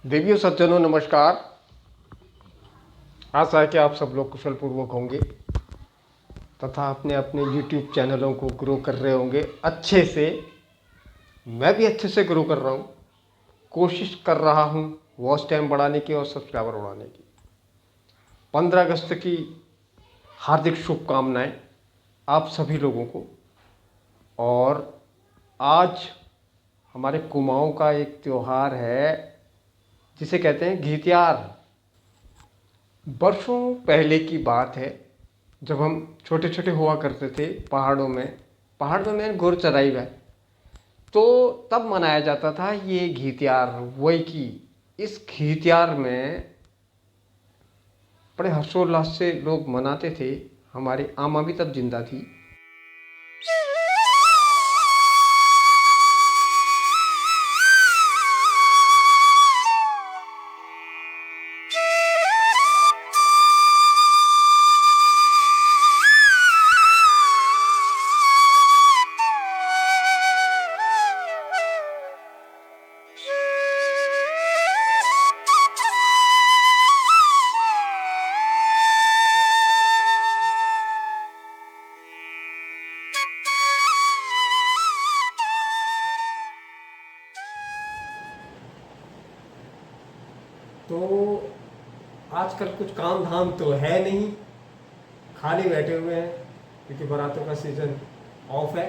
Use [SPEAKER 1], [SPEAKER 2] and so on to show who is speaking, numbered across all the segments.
[SPEAKER 1] देवियों सज्जनों नमस्कार। आशा है कि आप सब लोग कुशल पूर्वक होंगे तथा अपने अपने YouTube चैनलों को ग्रो कर रहे होंगे अच्छे से। मैं भी अच्छे से ग्रो कर रहा हूँ, कोशिश कर रहा हूँ वॉच टाइम बढ़ाने की और सब्सक्राइबर बढ़ाने की। 15 अगस्त की हार्दिक शुभकामनाएं आप सभी लोगों को। और आज हमारे कुमाऊँ का एक त्यौहार है जिसे कहते हैं घितियार। बरसों पहले की बात है, जब हम छोटे छोटे हुआ करते थे पहाड़ों में। पहाड़ में मैंने घुर चढ़ाई है, तो तब मनाया जाता था ये घितियार। वही की इस घितियार में बड़े हर्षोल्लास से लोग मनाते थे। हमारी आमा भी तब जिंदा थी। तो आजकल कुछ काम धाम तो है नहीं, खाली बैठे हुए हैं क्योंकि बारातों का सीज़न ऑफ है।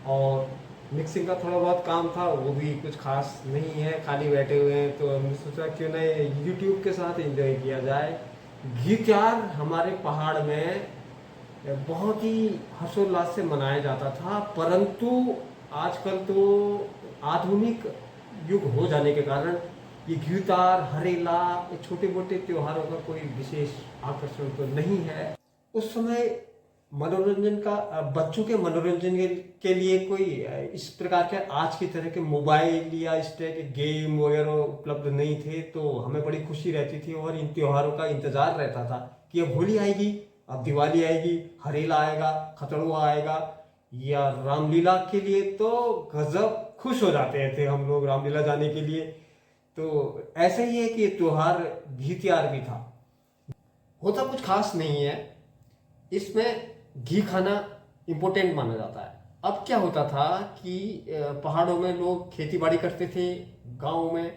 [SPEAKER 1] और मिक्सिंग का थोड़ा बहुत काम था, वो भी कुछ खास नहीं है, खाली बैठे हुए हैं। तो हमने सोचा क्यों ना यूट्यूब के साथ एंजॉय किया जाए। घितियार हमारे पहाड़ में बहुत ही हर्षोल्लास से मनाया जाता था, परंतु आजकल तो आधुनिक युग हो जाने के कारण ये घितार हरेला, ये छोटे मोटे त्योहारों का कोई विशेष आकर्षण तो नहीं है। उस समय मनोरंजन का बच्चों के मनोरंजन के लिए कोई इस प्रकार के आज की तरह के मोबाइल या इस तरह के गेम वगैरह उपलब्ध नहीं थे, तो हमें बड़ी खुशी रहती थी और इन त्योहारों का इंतजार रहता था कि अब होली आएगी, अब दिवाली आएगी, हरेला आएगा, खतड़ुआ आएगा या रामलीला के लिए। तो गजब खुश हो जाते थे हम लोग रामलीला जाने के लिए। तो ऐसा ही है कि ये त्योहार घितियार भी था। होता कुछ खास नहीं है, इसमें घी खाना इम्पोर्टेंट माना जाता है। अब क्या होता था कि पहाड़ों में लोग खेती बाड़ी करते थे, गाँव में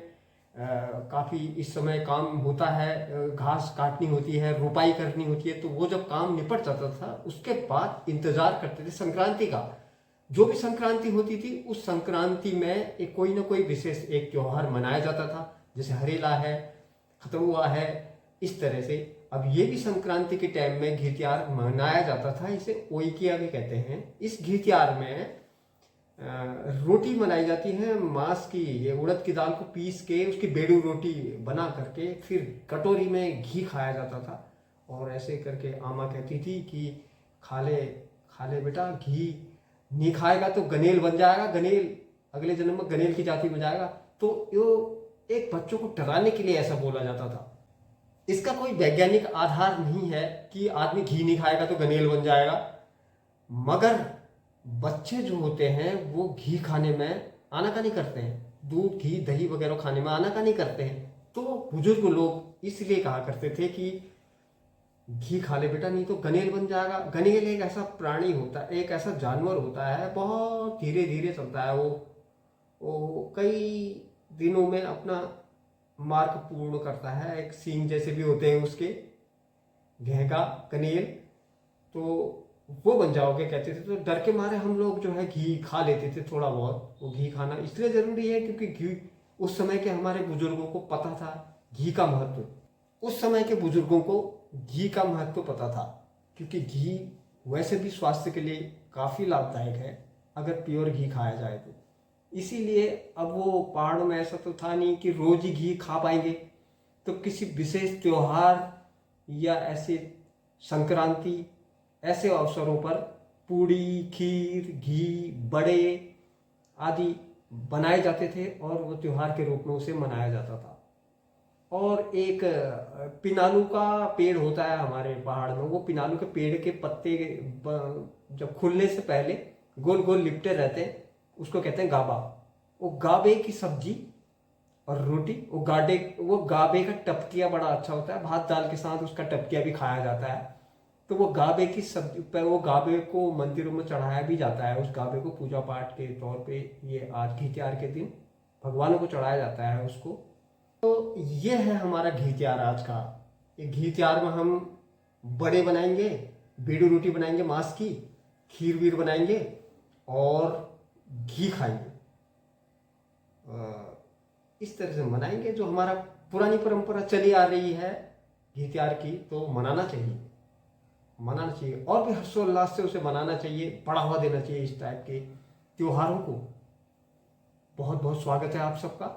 [SPEAKER 1] काफ़ी इस समय काम होता है, घास काटनी होती है, रुपाई करनी होती है। तो वो जब काम निपट जाता था उसके बाद इंतजार करते थे संक्रांति का। जो भी संक्रांति होती थी उस संक्रांति में एक कोई ना कोई विशेष एक त्योहार मनाया जाता था, जैसे हरेला है, खतरुआ है, इस तरह से। अब ये भी संक्रांति के टाइम में घितियार मनाया जाता था, इसे ओइकिया भी कहते हैं। इस घितियार में रोटी बनाई जाती है मांस की, ये उड़द की दाल को पीस के उसकी बेड़ू रोटी बना करके फिर कटोरी में घी खाया जाता था। और ऐसे करके आमा कहती थी कि खा ले बेटा, घी नहीं खाएगा तो गनेल बन जाएगा, गनेल अगले जन्म में गनेल की जाति में जाएगा। तो यो एक बच्चों को डराने के लिए ऐसा बोला जाता था। इसका कोई वैज्ञानिक आधार नहीं है कि आदमी घी नहीं खाएगा तो गनेल बन जाएगा, मगर बच्चे जो होते हैं वो घी खाने में आनाकानी करते हैं, दूध घी दही वगैरह खाने में आनाकानी करते हैं। तो बुजुर्ग लोग इसलिए कहा करते थे कि घी खा ले बेटा, नहीं तो गनेल बन जाएगा। गनेल एक ऐसा प्राणी होता है, एक ऐसा जानवर होता है, बहुत धीरे धीरे चलता है। वो कई दिनों में अपना मार्ग पूर्ण करता है। एक सींग जैसे भी होते हैं उसके, घेंगा गनेल, तो वो बन जाओगे कहते थे। तो डर के मारे हम लोग जो है घी खा लेते थे थोड़ा बहुत। वो घी खाना इसलिए जरूरी है क्योंकि घी उस समय के हमारे बुजुर्गों को पता था घी का महत्व। उस समय के बुजुर्गों को घी का महत्व पता था, क्योंकि घी वैसे भी स्वास्थ्य के लिए काफ़ी लाभदायक है अगर प्योर घी खाया जाए तो। इसीलिए अब वो पहाड़ों में ऐसा तो था नहीं कि रोज ही घी खा पाएंगे, तो किसी विशेष त्योहार या ऐसे संक्रांति ऐसे अवसरों पर पूड़ी, खीर, घी, बड़े आदि बनाए जाते थे और वो त्योहार के रूप में उसे मनाया जाता था। और एक पिनालू का पेड़ होता है हमारे पहाड़ में, वो पिनालू के पेड़ के पत्ते जब खुलने से पहले गोल गोल लिपटे रहते हैं, उसको कहते हैं गाबा। वो गाबे की सब्जी और रोटी, वो गाबे का टपकिया बड़ा अच्छा होता है, भात दाल के साथ उसका टपकिया भी खाया जाता है। तो वो गाबे की सब्जी पे, वो गाबे को मंदिरों में चढ़ाया भी जाता है। उस गाबे को पूजा पाठ के तौर पे ये आज घी त्योहार के दिन भगवानों को चढ़ाया जाता है उसको। तो ये है हमारा घी त्योहार आज का। ये घी त्योहार में हम बड़े बनाएंगे, बेड़ू रोटी बनाएंगे मांस की, खीर वीर बनाएंगे और घी खाएंगे। इस तरह से मनाएंगे, जो हमारा पुरानी परंपरा चली आ रही है घी त्योहार की, तो मनाना चाहिए, मनाना चाहिए और भी हर्षोल्लास से उसे मनाना चाहिए, बढ़ावा देना चाहिए इस टाइप के त्योहारों को। बहुत बहुत स्वागत है आप सबका।